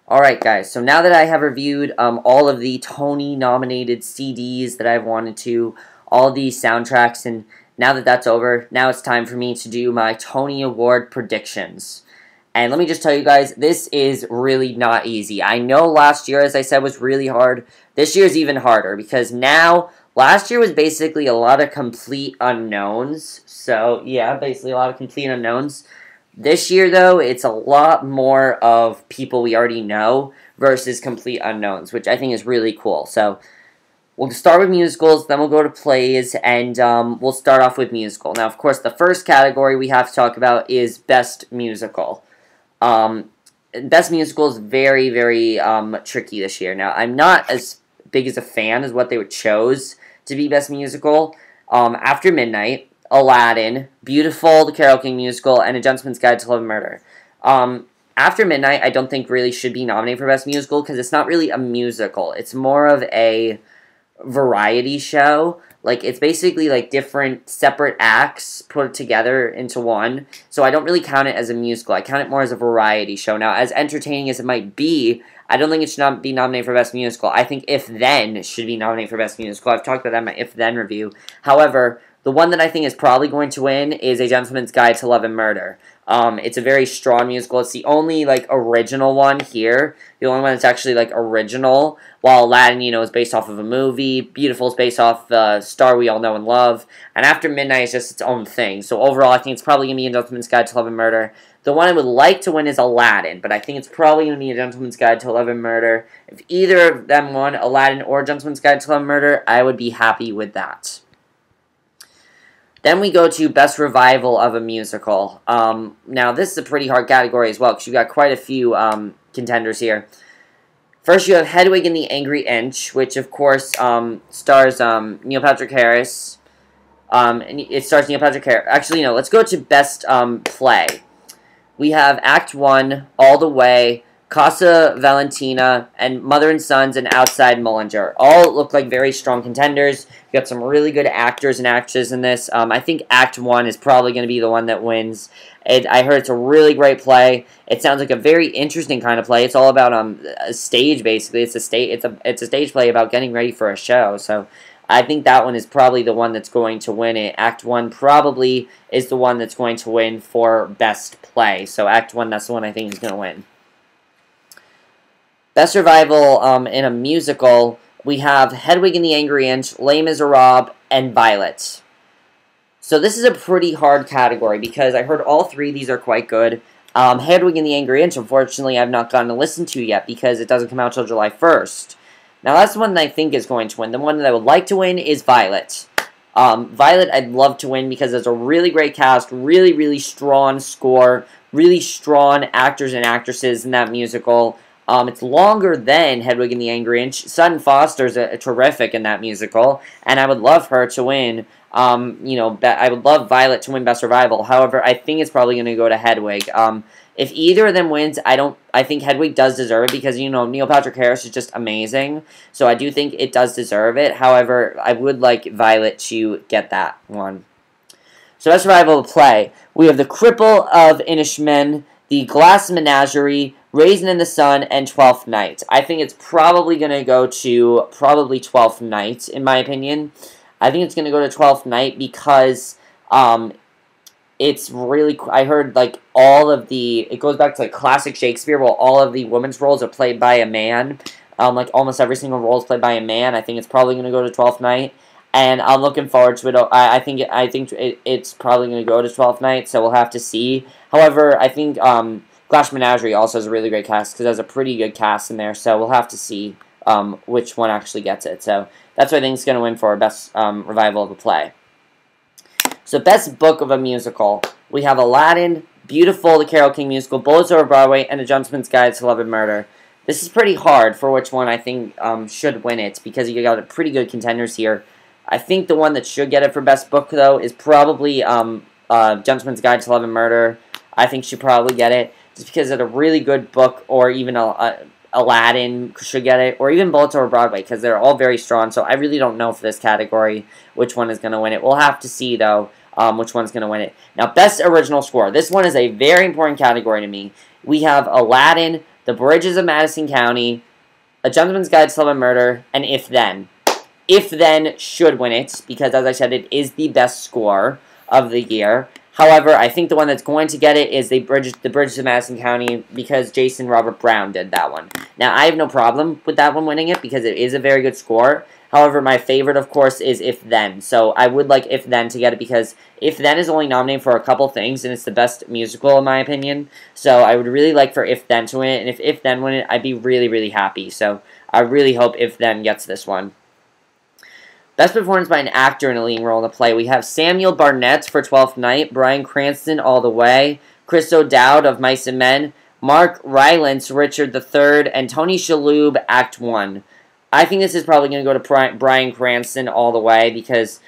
Alright guys, so now that I have reviewed all of the Tony-nominated CDs that I've wanted to, all the soundtracks, and now that that's over, now it's time for me to do my Tony Award predictions. And let me just tell you guys, this is really not easy. I know last year, as I said, was really hard. This year is even harder, because now, last year was basically a lot of complete unknowns. So, yeah, basically a lot of complete unknowns. This year, though, it's a lot more of people we already know versus complete unknowns, which I think is really cool. So, we'll start with musicals, then we'll go to plays, and we'll start off with musical. Now, of course, the first category we have to talk about is Best Musical. Best Musical is very, very tricky this year. Now, I'm not as big as a fan as what they chose to be Best Musical. After Midnight, Aladdin, Beautiful, The Carole King Musical, and A Gentleman's Guide to Love and Murder. After Midnight, I don't think really should be nominated for Best Musical because it's not really a musical. It's more of a variety show. Like, it's basically like different separate acts put together into one. So I don't really count it as a musical. I count it more as a variety show. Now, as entertaining as it might be, I don't think it should not be nominated for Best Musical. I think If Then should be nominated for Best Musical. I've talked about that in my If Then review. However, the one that I think is probably going to win is A Gentleman's Guide to Love and Murder. It's a very strong musical. It's the only, like, original one here. The only one that's actually, like, original. While Aladdin, you know, is based off of a movie. Beautiful is based off the star we all know and love. And After Midnight is just its own thing. So overall, I think it's probably going to be A Gentleman's Guide to Love and Murder. The one I would like to win is Aladdin, but I think it's probably going to be A Gentleman's Guide to Love and Murder. If either of them won, Aladdin or A Gentleman's Guide to Love and Murder, I would be happy with that. Then we go to Best Revival of a Musical. Now, this is a pretty hard category as well, because you've got quite a few contenders here. First, you have Hedwig and the Angry Inch, which, of course, stars Neil Patrick Harris. And it stars Neil Patrick Harris. Actually, no, let's go to Best Play. We have Act 1, All the Way, Casa Valentina, and Mother and Sons, and Outside Mullinger. All look like very strong contenders. You got some really good actors and actresses in this. I think Act 1 is probably going to be the one that wins. I heard it's a really great play. It sounds like a very interesting kind of play. It's all about a stage, basically. It's a stage play about getting ready for a show. So I think that one is probably the one that's going to win it. Act 1 probably is the one that's going to win for Best Play. So Act 1, that's the one I think is going to win. Best Revival in a Musical, we have Hedwig and the Angry Inch, Les Miserables, and Violet. So this is a pretty hard category because I heard all three of these are quite good. Hedwig and the Angry Inch, unfortunately, I've not gotten to listen to yet because it doesn't come out till July 1st. Now, that's the one that I think is going to win. The one that I would like to win is Violet. Violet, I'd love to win because there's a really great cast, really, really strong score, really strong actors and actresses in that musical. It's longer than Hedwig and the Angry Inch. Sutton Foster's terrific in that musical, and I would love her to win. I would love Violet to win Best Revival. However, I think it's probably going to go to Hedwig. If either of them wins, I think Hedwig does deserve it because, you know, Neil Patrick Harris is just amazing. So I do think it does deserve it. However, I would like Violet to get that one. So Best Revival Play. We have The Cripple of Inishmen, The Glass Menagerie, Raisin in the Sun, and Twelfth Night. I think it's probably going to go to Twelfth Night, in my opinion. I think it's going to go to Twelfth Night because it's really, I heard, like, it goes back to, like, classic Shakespeare, where all of the women's roles are played by a man. Like, almost every single role is played by a man. I think it's probably going to go to Twelfth Night. And I'm looking forward to it. I think it's probably going to go to Twelfth Night, so we'll have to see. However, I think Glass Menagerie also has a really great cast, because there's a pretty good cast in there, so we'll have to see which one actually gets it. So that's what I think is going to win for Best Revival of a Play. So Best Book of a Musical. We have Aladdin, Beautiful, The Carole King Musical, Bullets Over Broadway, and A Gentleman's Guide to Love and Murder. This is pretty hard for which one I think should win it, because you got pretty good contenders here. I think the one that should get it for Best Book, though, is probably Gentleman's Guide to Love and Murder. I think should probably get it, just because it's a really good book, or even Aladdin should get it, or even Bullets Over Broadway, because they're all very strong, so I really don't know for this category which one is going to win it. We'll have to see, though, which one's going to win it. Now, Best Original Score. This one is a very important category to me. We have Aladdin, The Bridges of Madison County, A Gentleman's Guide to Love and Murder, and If Then. If Then should win it, because as I said, it is the best score of the year. However, I think the one that's going to get it is the Bridges of Madison County, because Jason Robert Brown did that one. Now, I have no problem with that one winning it, because it is a very good score. However, my favorite, of course, is If Then. So, I would like If Then to get it, because If Then is only nominated for a couple things, and it's the best musical, in my opinion. So, I would really like for If Then to win it, and if Then win it, I'd be really, really happy. So, I really hope If Then gets this one. Best performance by an actor in a leading role in the play. We have Samuel Barnett for Twelfth Night, Bryan Cranston, All the Way, Chris O'Dowd of Mice and Men, Mark Rylance, Richard III, and Tony Shalhoub, Act 1. I think this is probably going to go to Bryan Cranston all the way because,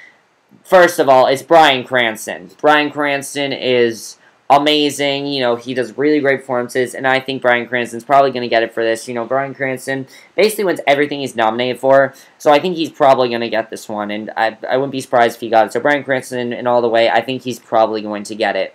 first of all, it's Bryan Cranston. Bryan Cranston is amazing. You know, he does really great performances, and I think Bryan Cranston's probably going to get it for this. You know, Bryan Cranston basically wins everything he's nominated for, so I think he's probably going to get this one, and I wouldn't be surprised if he got it. So Bryan Cranston and All the Way, I think he's probably going to get it.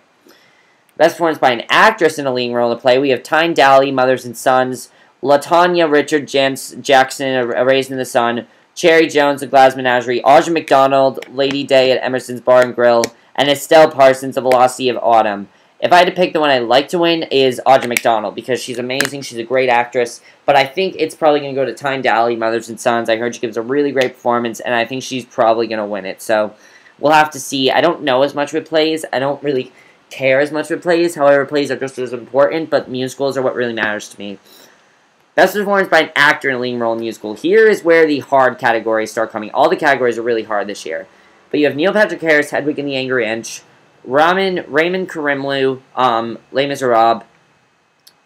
Best performance by an actress in a leading role in the play. We have Tyne Daly, Mothers and Sons, LaTonya Richard Jackson, Raised in the Sun, Cherry Jones, The Glass Menagerie, Audra McDonald, Lady Day at Emerson's Bar and Grill, and Estelle Parsons, The Velocity of Autumn. If I had to pick the one I'd like to win is Audra McDonald, because she's amazing, she's a great actress, but I think it's probably going to go to Tyne Daly, Mothers and Sons. I heard she gives a really great performance, and I think she's probably going to win it, so we'll have to see. I don't know as much with plays, I don't really care as much with plays, however, plays are just as important, but musicals are what really matters to me. Best performance by an actor in a leading role in a musical. Here is where the hard categories start coming. All the categories are really hard this year. But you have Neil Patrick Harris, Hedwig and the Angry Inch, Raymond Karimloo, Les Miserables,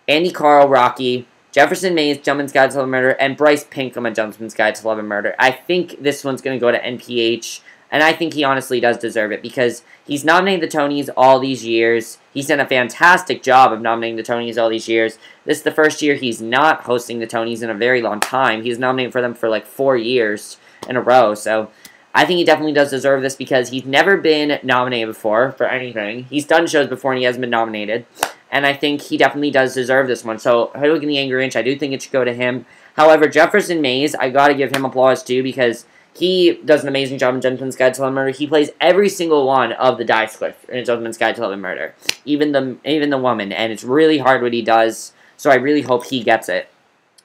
Andy Carl, Rocky, Jefferson Mays, Gentleman's Guide to Love and Murder, and Bryce Pinkham, A Gentleman's Guide to Love and Murder. I think this one's going to go to NPH, and I think he honestly does deserve it, because he's nominated the Tonys all these years. He's done a fantastic job of nominating the Tonys all these years. This is the first year he's not hosting the Tonys in a very long time. He's nominated for them for like 4 years in a row, so I think he definitely does deserve this, because he's never been nominated before for anything. He's done shows before and he hasn't been nominated, and I think he definitely does deserve this one. So, Hedwig and the Angry Inch, I do think it should go to him. However, Jefferson Mays, I gotta give him applause too, because he does an amazing job in Gentleman's Guide to Love and Murder. He plays every single one of the Dice-Cliff in Gentleman's Guide to Love and Murder, even the woman, and it's really hard what he does, so I really hope he gets it.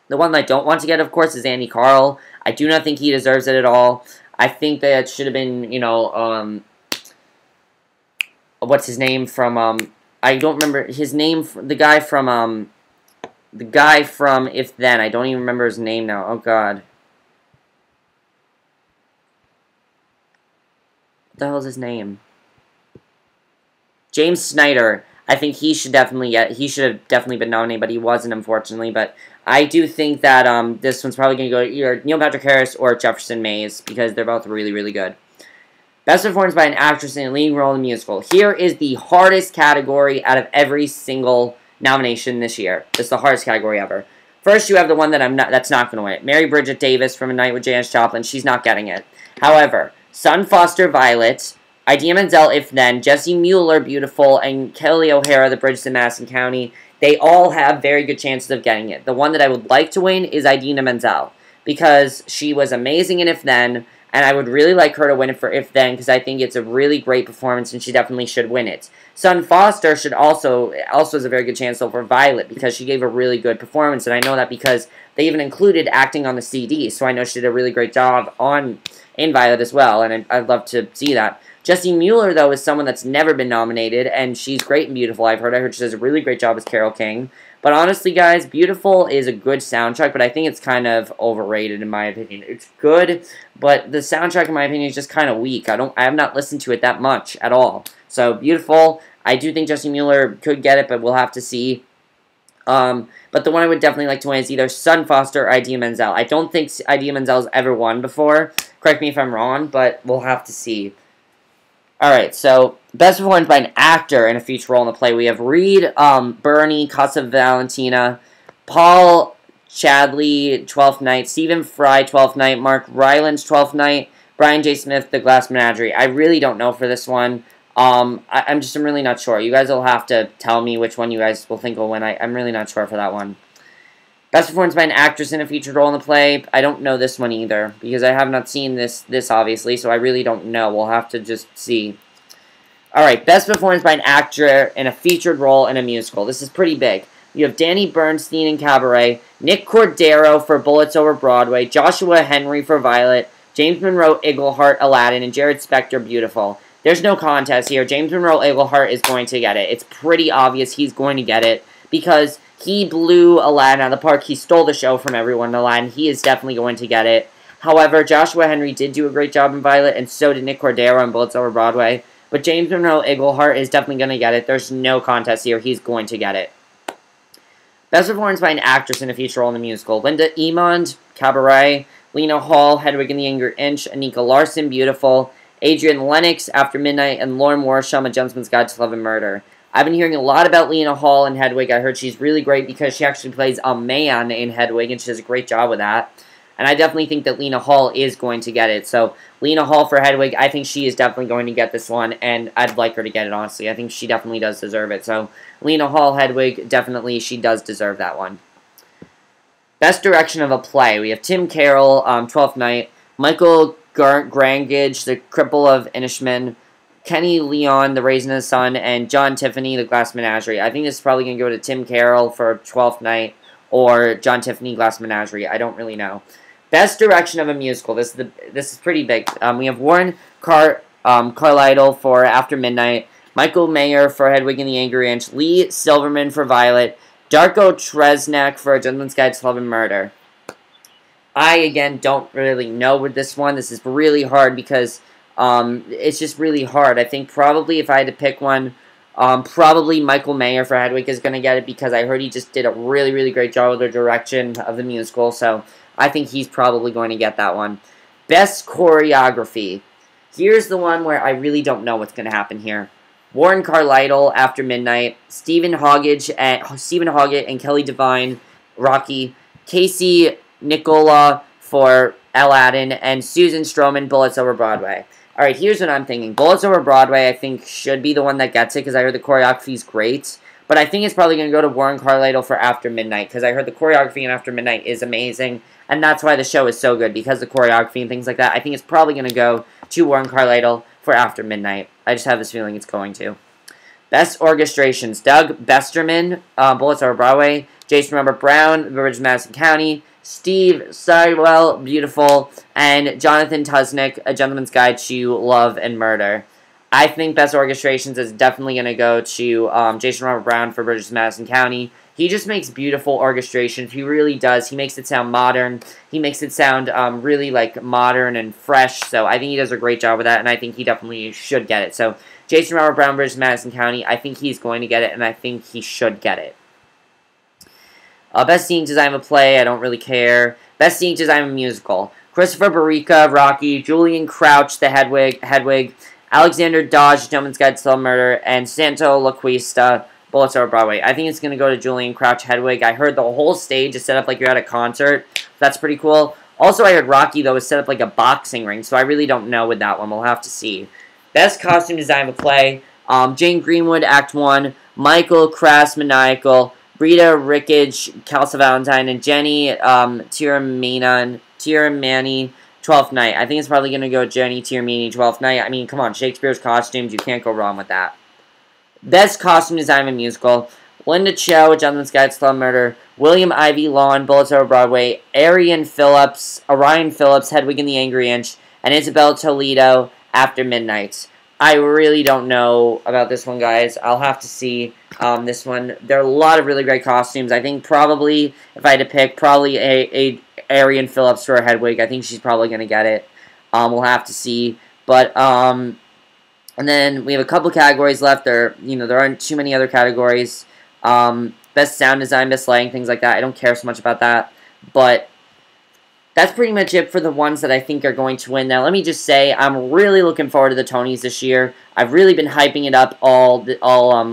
The one that I don't want to get, of course, is Andy Carl. I do not think he deserves it at all. I think that it should have been, you know, what's his name from, I don't remember his name, the guy from If Then. I don't even remember his name now. Oh, God. What the hell is his name? James Snyder. I think he should definitely have definitely been nominated, but he wasn't, unfortunately. But I do think that this one's probably going to go to either Neil Patrick Harris or Jefferson Mays, because they're both really, really good. Best performance by an actress in a leading role in a musical. Here is the hardest category out of every single nomination this year. This is the hardest category ever. First, you have the one that that's not going to win it. Mary Bridget Davis from A Night with Janis Joplin. She's not getting it. However, Sun Foster, Violet, Idina Menzel, If Then, Jessie Mueller, Beautiful, and Kelly O'Hara, The Bridges in Madison County, they all have very good chances of getting it. The one that I would like to win is Idina Menzel, because she was amazing in If Then, and I would really like her to win it for If Then, because I think it's a really great performance, and she definitely should win it. Sun Foster should also has a very good chance, though, for Violet, because she gave a really good performance, and I know that because they even included acting on the CD, so I know she did a really great job in Violet as well, and I'd love to see that. Jessie Mueller, though, is someone that's never been nominated, and she's great in Beautiful. I heard she does a really great job as Carole King. But honestly, guys, Beautiful is a good soundtrack, but I think it's kind of overrated, in my opinion. It's good, but the soundtrack, in my opinion, is just kind of weak. I have not listened to it that much at all. So, Beautiful, I do think Jessie Mueller could get it, but we'll have to see. But the one I would definitely like to win is either Sun Foster or Idina Menzel. I don't think Idina Menzel's ever won before. Correct me if I'm wrong, but we'll have to see. Alright, so, best performance by an actor in a feature role in the play. We have Reed Birney, Casa Valentina, Paul Chadley, 12th Night, Stephen Fry, 12th Night, Mark Rylance, 12th Night, Brian J. Smith, The Glass Menagerie. I really don't know for this one. I'm really not sure. You guys will have to tell me which one you guys will think will win. I'm really not sure for that one. Best performance by an actress in a featured role in the play. I don't know this one either, because I have not seen this obviously, so I really don't know. We'll have to just see. Alright, best performance by an actor in a featured role in a musical. This is pretty big. You have Danny Bernstein in Cabaret, Nick Cordero for Bullets Over Broadway, Joshua Henry for Violet, James Monroe Iglehart, Aladdin, and Jared Spector, Beautiful. There's no contest here. James Monroe Iglehart is going to get it. It's pretty obvious he's going to get it, because he blew Aladdin out of the park. He stole the show from everyone in Aladdin. He is definitely going to get it. However, Joshua Henry did do a great job in Violet, and so did Nick Cordero in Bullets Over Broadway. But James Monroe Iglehart is definitely going to get it. There's no contest here. He's going to get it. Best performance by an actress in a feature role in a musical. Linda Emond, Cabaret. Lena Hall, Hedwig and the Angry Inch. Anika Larson, Beautiful. Adrienne Lennox, After Midnight. And Lauren Worsham, A Gentleman's Guide to Love and Murder. I've been hearing a lot about Lena Hall in Hedwig. I heard she's really great because she actually plays a man in Hedwig, and she does a great job with that. And I definitely think that Lena Hall is going to get it. So, Lena Hall for Hedwig, I think she is definitely going to get this one, and I'd like her to get it, honestly. I think she definitely does deserve it. So, Lena Hall, Hedwig, definitely she does deserve that one. Best direction of a play. We have Tim Carroll, Twelfth Night, Michael Grangage, The Cripple of Inishmin, Kenny Leon, The Raisin of the Sun, and John Tiffany, The Glass Menagerie. I think this is probably going to go to Tim Carroll for Twelfth Night, or John Tiffany, Glass Menagerie. I don't really know. Best direction of a musical. This is pretty big. We have Warren Carlyle for After Midnight, Michael Mayer for Hedwig and the Angry Inch, Lee Silverman for Violet, Darko Tresnak for A Gentleman's Guide to Love and Murder. I, again, don't really know with this one. This is really hard because it's just really hard. I think probably if I had to pick one, probably Michael Mayer for Hedwig is going to get it because I heard he just did a really, really great job with the direction of the musical, so I think he's probably going to get that one. Best choreography. Here's the one where I really don't know what's going to happen here. Warren Carlyle, After Midnight, Stephen Hoggett and Kelly Devine, Rocky, Casey Nicola for Aladdin, and Susan Stroman, Bullets Over Broadway. Alright, here's what I'm thinking. Bullets Over Broadway, I think, should be the one that gets it, because I heard the choreography is great. But I think it's probably going to go to Warren Carlyle for After Midnight, because I heard the choreography in After Midnight is amazing, and that's why the show is so good, because of the choreography and things like that. I think it's probably going to go to Warren Carlyle for After Midnight. I just have this feeling it's going to. Best orchestrations. Doug Besterman, Bullets Over Broadway. Jason Robert Brown, The Bridge of Madison County. Steve Sidwell, Beautiful. And Jonathan Tusnick, A Gentleman's Guide to Love and Murder. I think Best Orchestrations is definitely going to go to Jason Robert Brown for Bridges of Madison County. He just makes beautiful orchestrations. He really does. He makes it sound modern. He makes it sound really like modern and fresh. So I think he does a great job with that, and I think he definitely should get it. So Jason Robert Brown, Bridges of Madison County, I think he's going to get it, and I think he should get it. Best Scenic Design of a Play, I don't really care. Best Scenic Design of a Musical. Christopher Barrica, Rocky, Julian Crouch, The Hedwig, Alexander Dodge, Gentleman's Guide to Love and Murder, and Santo Laquista, Bullets Over Broadway. I think it's going to go to Julian Crouch, Hedwig. I heard the whole stage is set up like you're at a concert. That's pretty cool. Also, I heard Rocky, though, is set up like a boxing ring, so I really don't know with that one. We'll have to see. Best Costume Design of a Play. Jane Greenwood, Act 1. Michael Crass, Maniacal. Brita Rickage, Calsa Valentine, and Jenny Tiramani, 12th Night. I think it's probably going to go Jenny Tiramani, 12th Night. I mean, come on, Shakespeare's costumes, you can't go wrong with that. Best Costume Design of a Musical. Linda Cho, A Gentleman's Guide to Love and Murder. William Ivy Lawn, Bullets Over Broadway. Orion Phillips, Hedwig and the Angry Inch. And Isabel Toledo, After Midnight. I really don't know about this one, guys. I'll have to see this one. There are a lot of really great costumes. I think probably, if I had to pick, probably a Arian Phillips for a Hedwig. I think she's probably going to get it. We'll have to see. But, and then we have a couple categories left. There aren't too many other categories. Best Sound Design, Best Lighting, things like that. I don't care so much about that. But that's pretty much it for the ones that I think are going to win. Now, let me just say, I'm really looking forward to the Tonys this year. I've really been hyping it up all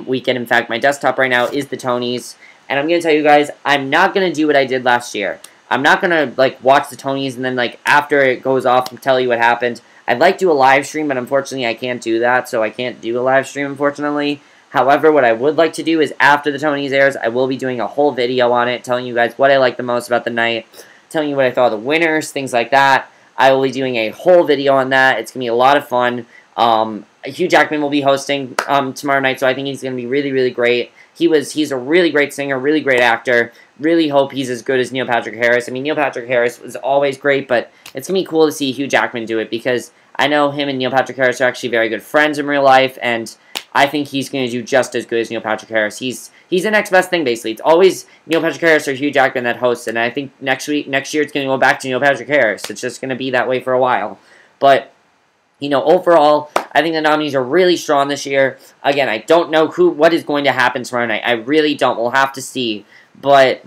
weekend. In fact, my desktop right now is the Tonys. And I'm going to tell you guys, I'm not going to do what I did last year. I'm not going to, watch the Tonys and then, after it goes off and tell you what happened. I'd like to do a live stream, but unfortunately I can't do that, so I can't do a live stream, unfortunately. However, what I would like to do is after the Tonys airs, I will be doing a whole video on it, telling you guys what I like the most about the night, telling you what I thought of the winners, things like that. I will be doing a whole video on that. It's going to be a lot of fun. Hugh Jackman will be hosting tomorrow night, so I think he's going to be really, really great. He's a really great singer, really great actor. Really hope he's as good as Neil Patrick Harris. I mean, Neil Patrick Harris was always great, but it's going to be cool to see Hugh Jackman do it because I know him and Neil Patrick Harris are actually very good friends in real life, and I think he's going to do just as good as Neil Patrick Harris. He's the next best thing, basically. It's always Neil Patrick Harris or Hugh Jackman that hosts, and I think next year it's going to go back to Neil Patrick Harris. It's just going to be that way for a while. But, you know, overall, I think the nominees are really strong this year. Again, I don't know what is going to happen tomorrow night. I really don't. We'll have to see. But,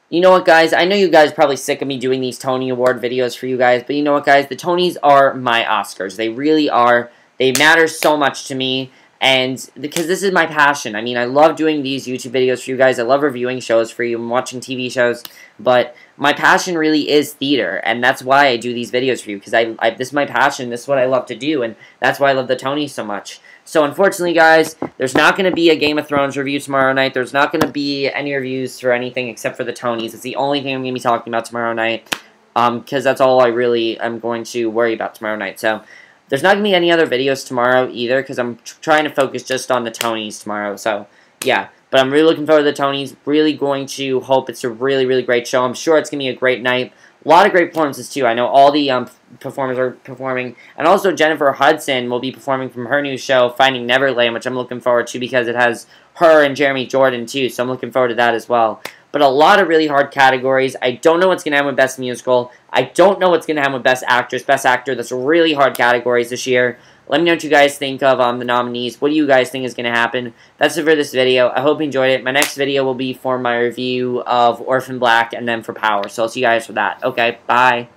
you know what, guys? I know you guys are probably sick of me doing these Tony Award videos for you guys, but you know what, guys? The Tonys are my Oscars. They really are. They matter so much to me, and because this is my passion. I mean, I love doing these YouTube videos for you guys. I love reviewing shows for you and watching TV shows, but my passion really is theater, and that's why I do these videos for you, because this is my passion. This is what I love to do, and that's why I love the Tonys so much. So, unfortunately, guys, there's not going to be a Game of Thrones review tomorrow night. There's not going to be any reviews for anything except for the Tonys. It's the only thing I'm going to be talking about tomorrow night, because that's all I really am going to worry about tomorrow night. So, there's not going to be any other videos tomorrow either, because I'm trying to focus just on the Tonys tomorrow. So, yeah. But I'm really looking forward to the Tonys. Really going to hope it's a really, really great show. I'm sure it's going to be a great night. A lot of great performances, too. I know all the performers are performing. And also, Jennifer Hudson will be performing from her new show, Finding Neverland, which I'm looking forward to because it has her and Jeremy Jordan, too. So I'm looking forward to that as well. But a lot of really hard categories. I don't know what's going to happen with Best Musical. I don't know what's going to happen with Best Actress, Best Actor. That's really hard categories this year. Let me know what you guys think of the nominees. What do you guys think is going to happen? That's it for this video. I hope you enjoyed it. My next video will be for my review of Orphan Black and then for Power. So I'll see you guys for that. Okay, bye.